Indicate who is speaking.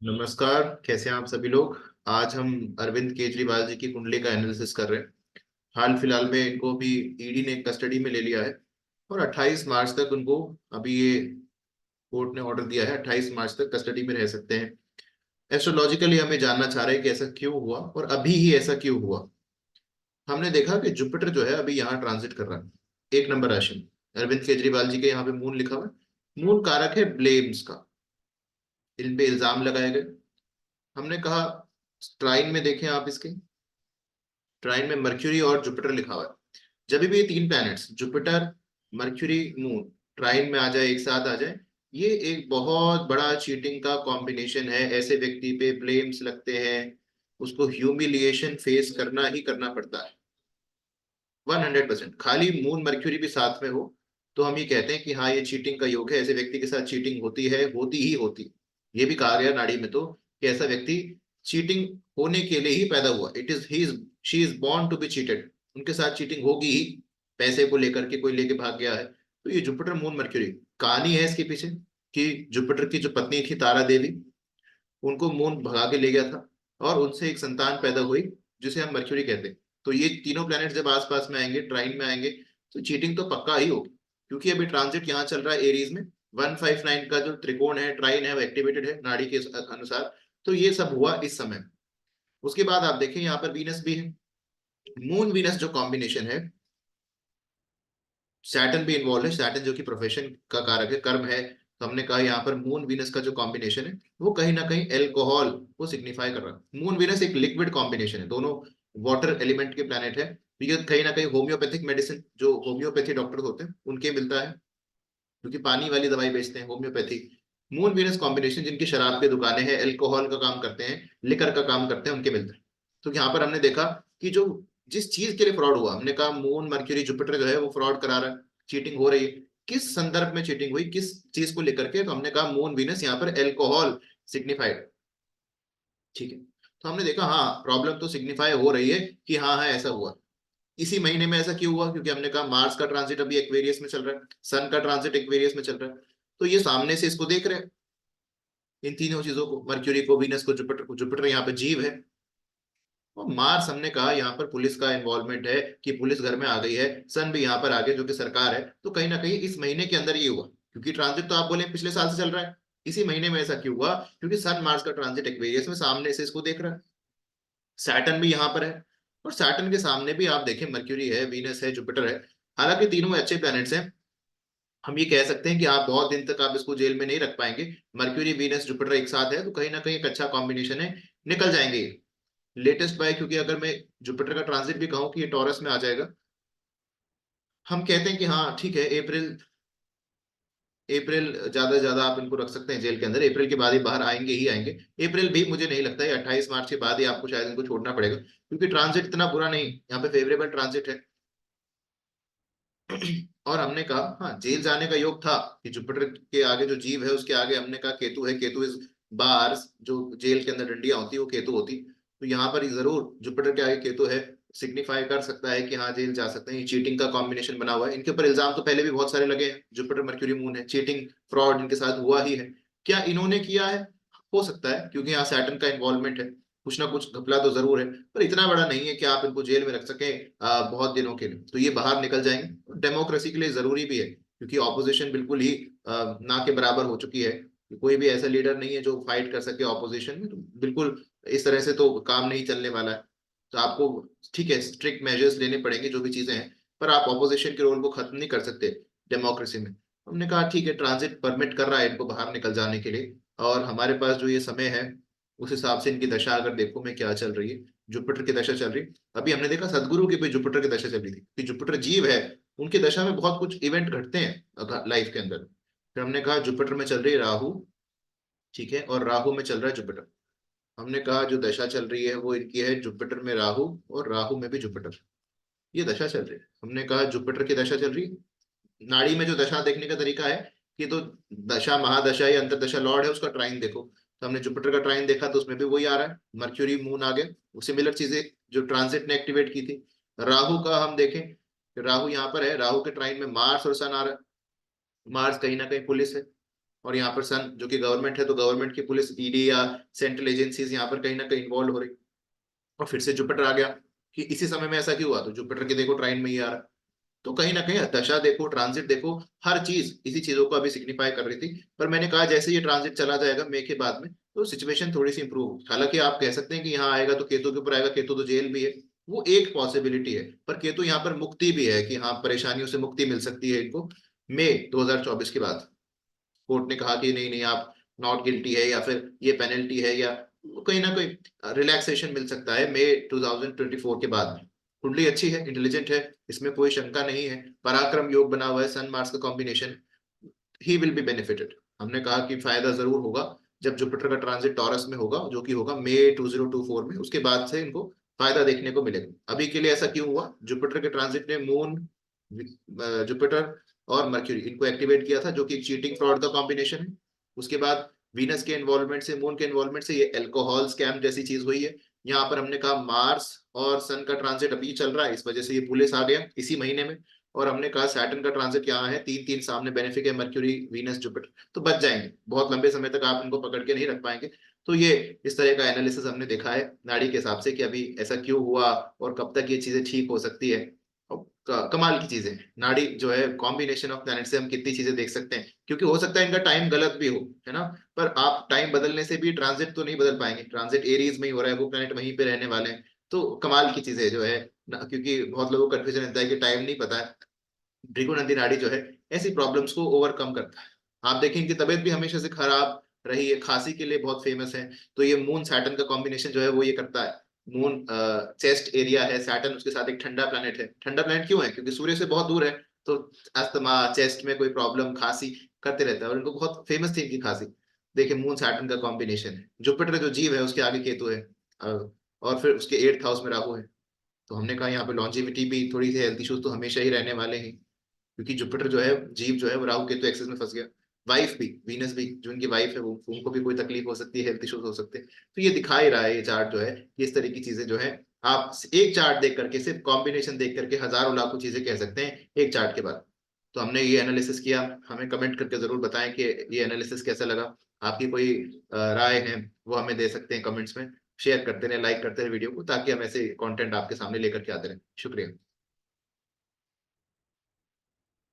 Speaker 1: नमस्कार। कैसे हैं आप सभी लोग। आज हम अरविंद केजरीवाल जी की कुंडली का एनालिसिस कर रहे हैं। हाल फिलहाल में इनको भी ईडी ने कस्टडी में ले लिया है और 28 मार्च तक उनको अभी ये कोर्ट ने ऑर्डर दिया है, 28 मार्च तक कस्टडी में रह सकते हैं। एस्ट्रोलॉजिकली हमें जानना चाह रहे हैं कि ऐसा क्यों हुआ और अभी ही ऐसा क्यों हुआ। हमने देखा कि जुपिटर जो है अभी यहाँ ट्रांजिट कर रहा है, 1 नंबर राशि में। अरविंद केजरीवाल जी के यहाँ पे मून लिखा हुआ है। मून कारक है ब्लेम्स का, इन पे इल्जाम लगाए गए। हमने कहा ट्राइन में देखें आप, इसके ट्राइन में मर्क्यूरी और जुपिटर लिखा हुआ है। जब भी ये तीन प्लैनेट्स जुपिटर, मर्क्यूरी, मून ट्राइन में आ जाए, एक साथ आ जाए, ये एक बहुत बड़ा चीटिंग का कॉम्बिनेशन है। ऐसे व्यक्ति पे ब्लेम्स लगते हैं, उसको ह्यूमिलिएशन फेस करना ही करना पड़ता है 100%। खाली मून मर्क्यूरी भी साथ में हो तो हम ये कहते हैं कि हाँ ये चीटिंग का योग है, ऐसे व्यक्ति के साथ चीटिंग होती है, होती ही होती। ये भी कहा गया नाड़ी में तो कि ऐसा व्यक्ति चीटिंग होने के लिए ही पैदा हुआ। It is he is she is born to be cheated. उनके साथ चीटिंग होगी ही। पैसे को लेकर के कोई लेके भाग गया है तो ये जुपिटर मून मर्क्यूरी कहानी है इसके पीछे। कि जुपिटर की जो पत्नी थी तारा देवी, उनको मून भगा के ले गया था और उनसे एक संतान पैदा हुई जिसे हम मर्क्यूरी कहते हैं। तो ये तीनों प्लैनेट जब आसपास में आएंगे, ट्राइन में आएंगे, तो चीटिंग तो पक्का ही होगी। क्योंकि अभी ट्रांजिट यहाँ चल रहा है एरीज में। 159 का जो त्रिकोण है, ट्राइन है, वो एक्टिवेटेड है नाड़ी के अनुसार। तो ये सब हुआ इस समय। उसके बाद आप देखें यहाँ पर वीनस भी है। मून वीनस जो कॉम्बिनेशन है, सैटर्न भी इन्वॉल्व है। सैटर्न जो कि प्रोफेशन का कारक है, कर्म है। तो हमने कहा यहाँ पर मून वीनस का जो कॉम्बिनेशन है वो कहीं ना कहीं एल्कोहल को सिग्निफाई कर रहा है। मून वीनस एक लिक्विड कॉम्बिनेशन है, दोनों वाटर एलिमेंट के प्लैनेट है। तो ये कहीं ना कहीं होम्योपैथिक मेडिसिन, जो होम्योपैथी डॉक्टर होते हैं उनके मिलता है, क्योंकि पानी वाली दवाई बेचते हैं होम्योपैथी। मून वीनस कॉम्बिनेशन जिनकी शराब की दुकानें हैं, एल्कोहल का काम करते हैं, लिकर का काम करते हैं, उनके मिलते हैं। तो यहाँ पर हमने देखा कि जो जिस चीज के लिए फ्रॉड हुआ, हमने कहा मून मर्क्यूरी जुपिटर जो है वो फ्रॉड करा रहा है, चीटिंग हो रही है। किस संदर्भ में चीटिंग हुई, किस चीज को लेकर के, तो हमने कहा मून वीनस यहाँ पर एल्कोहल सिग्निफाइड। ठीक है। तो हमने देखा हाँ प्रॉब्लम तो सिग्निफाई हो रही है कि हाँ हाँ ऐसा हुआ। इसी महीने में ऐसा क्यों हुआ, क्योंकि हमने कहा मार्स का ट्रांजिट अभी एक्वेरियस में चल रहा है, सन का ट्रांजिट एक्वेरियस में चल रहा है। तो ये सामने से इसको देख रहे हैं, इन तीनों चीजों को, मर्क्यूरी को, वीनस को, जुपिटर को। जुपिटर यहाँ पे जीव है। और मार्स हमने कहा यहाँ पर पुलिस का इन्वॉल्वमेंट है, कि पुलिस घर में आ गई है। सन भी यहाँ पर आगे जो कि सरकार है। तो कहीं ना कहीं इस महीने के अंदर ये हुआ, क्योंकि ट्रांजिट तो आप बोले पिछले साल से चल रहा है। इसी महीने में ऐसा क्यों हुआ, क्योंकि सन मार्स का ट्रांजिट एक्वेरियस में सामने से इसको देख रहा है। सैटर्न भी यहाँ पर है, और सैटर्न के सामने भी आप देखें मर्क्यूरी है, वीनस है, जुपिटर है। हालांकि तीनों अच्छे प्लैनेट्स हैं। हम ये कह सकते हैं कि आप बहुत दिन तक आप इसको जेल में नहीं रख पाएंगे। मर्क्यूरी वीनस जुपिटर एक साथ है तो कहीं ना कहीं एक अच्छा कॉम्बिनेशन है, निकल जाएंगे लेटेस्ट बाय। क्योंकि अगर मैं जुपिटर का ट्रांजिट भी कहूँ कि ये टॉरस में आ जाएगा, हम कहते हैं कि हाँ ठीक है, अप्रैल, अप्रैल ज्यादा से ज्यादा आप इनको रख सकते हैं जेल के अंदर। अप्रैल के बाद ही बाहर आएंगे ही आएंगे। अप्रैल भी मुझे नहीं लगता है, 28 मार्च के बाद ही आपको शायद इनको छोड़ना पड़ेगा, क्योंकि ट्रांजिट इतना बुरा नहीं, यहाँ पे फेवरेबल ट्रांजिट है। और हमने कहा हाँ जेल जाने का योग था, कि जुपिटर के आगे जो जीव है उसके आगे हमने कहा केतु है। केतु इज बार्स, जो जेल के अंदर डंडियां होती है वो केतु होती। तो यहाँ पर जरूर जुपिटर के आगे केतु है, सिग्निफाई कर सकता है कि हाँ जेल जा सकते हैं। ये चीटिंग का कॉम्बिनेशन बना हुआ है। इनके ऊपर इल्जाम तो पहले भी बहुत सारे लगे हैं। जुपिटर मर्क्यूरी मून है, चीटिंग फ्रॉड इनके साथ हुआ ही है। क्या इन्होंने किया है, हो सकता है, क्योंकि यहाँ सैटर्न का इन्वॉल्वमेंट है। कुछ ना कुछ घपला तो जरूर है, पर इतना बड़ा नहीं है कि आप इनको जेल में रख सके बहुत दिनों के लिए। तो ये बाहर निकल जाएंगे। डेमोक्रेसी के लिए जरूरी भी है, क्योंकि ऑपोजिशन बिल्कुल ही ना के बराबर हो चुकी है। कोई भी ऐसा लीडर नहीं है जो फाइट कर सके ऑपोजिशन में। तो बिल्कुल इस तरह से तो काम नहीं चलने वाला है। तो आपको ठीक है स्ट्रिक्ट मेजर्स लेने पड़ेंगे जो भी चीजें हैं, पर आप ऑपोजिशन के रोल को खत्म नहीं कर सकते डेमोक्रेसी में। हमने कहा ठीक है ट्रांजिट परमिट कर रहा है इनको बाहर निकल जाने के लिए। और हमारे पास जो ये समय है, उस हिसाब से इनकी दशा अगर देखो मैं क्या चल रही है, जुपिटर की दशा चल रही। अभी हमने देखा सदगुरु की भी जुपिटर की दशा चल रही थी, कि जुपिटर जीव है, उनकी दशा में बहुत कुछ इवेंट घटते हैं लाइफ के अंदर। फिर हमने कहा जुपिटर में चल रही है राहु, ठीक है, और राहु में चल रहा है जुपिटर। हमने कहा जो दशा चल रही है वो इनकी है जुपिटर में राहु, और राहु में भी जुपिटर। ये दशा चल रही है। हमने कहा जुपिटर की दशा चल रही है। नाड़ी में जो दशा देखने का तरीका है कि तो दशा महादशा या अंतरदशा लॉर्ड है उसका ट्राइन देखो। तो हमने जुपिटर का ट्राइन देखा तो उसमें भी वही आ रहा है, मर्क्यूरी मून आ गए। सिमिलर चीजें जो ट्रांजिट ने एक्टिवेट की थी। राहु का हम देखें, राहु यहाँ पर है, राहु के ट्राइन में मार्स और सन आ रहा है। मार्स कहीं ना कहीं पुलिस है, और यहाँ पर सन जो कि गवर्नमेंट है, तो गवर्नमेंट की पुलिस ईडी या सेंट्रल एजेंसीज यहाँ पर कहीं ना कहीं इन्वॉल्व हो रही। और फिर से जुपिटर आ गया कि इसी समय में ऐसा क्यों हुआ, तो जुपिटर के देखो ट्राइन में ही आ रहा। तो कहीं ना कहीं दशा देखो, ट्रांजिट देखो, हर चीज इसी चीजों को अभी सिग्निफाई कर रही थी। पर मैंने कहा जैसे ये ट्रांजिट चला जाएगा मई के बाद में, तो सिचुएशन थोड़ी सी इंप्रूव होगी। हालांकि आप कह सकते हैं कि यहाँ आएगा तो केतु के ऊपर आएगा, केतु तो जेल भी है, वो एक पॉसिबिलिटी है। पर केतु यहाँ पर मुक्ति भी है कि हाँ परेशानियों से मुक्ति मिल सकती है इनको मई 2024 के बाद। कोर्ट ने कहा कि नहीं नहीं आप नॉट गिल्टी है, या फिर ये पेनल्टी है, या कहीं ना कहीं रिलैक्सेशन मिल सकता है मई 2024 के बाद में। कुंडली अच्छी है, इंटेलिजेंट है, इसमें कोई शंका नहीं है। पराक्रम योग बना हुआ है, सन मार्स का combination, he will be benefited. हमने कहा कि फायदा जरूर होगा जब जुपिटर का ट्रांजिट टॉरस में होगा, जो कि होगा मई 2024 में, उसके बाद से इनको फायदा देखने को मिलेगा। अभी के लिए ऐसा क्यों हुआ, जुपिटर के ट्रांजिट ने मून, जुपिटर और मर्क्यूरी इनको एक्टिवेट किया था, जो कि चीटिंग फ्रॉड का कॉम्बिनेशन है। उसके बाद वीनस के इन्वॉल्वमेंट से, मून के इन्वॉल्वमेंट से ये अल्कोहल स्कैम जैसी चीज हुई है। यहाँ पर हमने कहा मार्स और सन का ट्रांजिट अभी चल रहा है, इस वजह से ये पुलिस आ गया इसी महीने में। और हमने कहा सैटर्न का ट्रांजिट यहाँ है, तीन तीन सामने बेनिफिक है, मर्क्यूरी वीनस जुपिटर, तो बच जाएंगे, बहुत लंबे समय तक आप इनको पकड़ के नहीं रख पाएंगे। तो ये इस तरह का एनालिसिस हमने देखा है नाड़ी के हिसाब से कि अभी ऐसा क्यों हुआ और कब तक ये चीजें ठीक हो सकती है। और कमाल की चीजें, नाड़ी जो है कॉम्बिनेशन ऑफ प्लैनेट से हम कितनी चीजें देख सकते हैं, क्योंकि हो सकता है इनका टाइम गलत भी हो, है ना। पर आप टाइम बदलने से भी ट्रांजिट तो नहीं बदल पाएंगे, ट्रांजिट एरीज में ही हो रहा है, वो प्लैनेट वहीं पे रहने वाले हैं। तो कमाल की चीजें जो है ना, क्योंकि बहुत लोगों को कंफ्यूजन रहता है कि टाइम नहीं पता है, भृगु नाड़ी जो है ऐसी प्रॉब्लम्स को ओवरकम करता है। आप देखें कि तबीयत भी हमेशा से खराब रही है, खांसी के लिए बहुत फेमस है, तो ये मून सैटर्न का कॉम्बिनेशन जो है वो ये करता है। मून चेस्ट एरिया है, सैटर्न उसके साथ एक ठंडा प्लैनेट है। ठंडा प्लैनेट क्यों है, क्योंकि सूर्य से बहुत दूर है, तो अस्थमा, चेस्ट में कोई प्रॉब्लम, खांसी करते रहता है, और इनको बहुत फेमस थी इनकी खांसी। देखिए मून सैटर्न का कॉम्बिनेशन है, जुपिटर जो जीव है उसके आगे केतु है, और फिर उसके 8th हाउस में राहु है। तो हमने कहा यहाँ पे लॉन्जिविटी भी, थोड़ी सी हेल्थ इश्यूज तो हमेशा ही रहने वाले हैं, क्योंकि जुपिटर जो है जीव जो है वो राहु केतु एक्सिस में फंस गया। वाइफ भी, वीनस भी, जो उनकी वाइफ है वो, उनको भी कोई तकलीफ हो सकती है, हेल्थ इश्यूज हो सकते हैं। तो ये दिखा ही रहा है ये चार्ट जो है कि इस तरह की चीजें जो है, आप एक चार्ट देख करके, सिर्फ कॉम्बिनेशन देख करके हजारों लाखों चीजें कह सकते हैं एक चार्ट के बाद। तो हमने ये एनालिसिस किया, हमें कमेंट करके जरूर बताएं कि ये एनालिसिस कैसा लगा। आपकी कोई राय है वो हमें दे सकते हैं कमेंट्स में। शेयर करते रहे, लाइक करते रहे वीडियो को, ताकि हम ऐसे कंटेंट आपके सामने लेकर के आते रहें। शुक्रिया।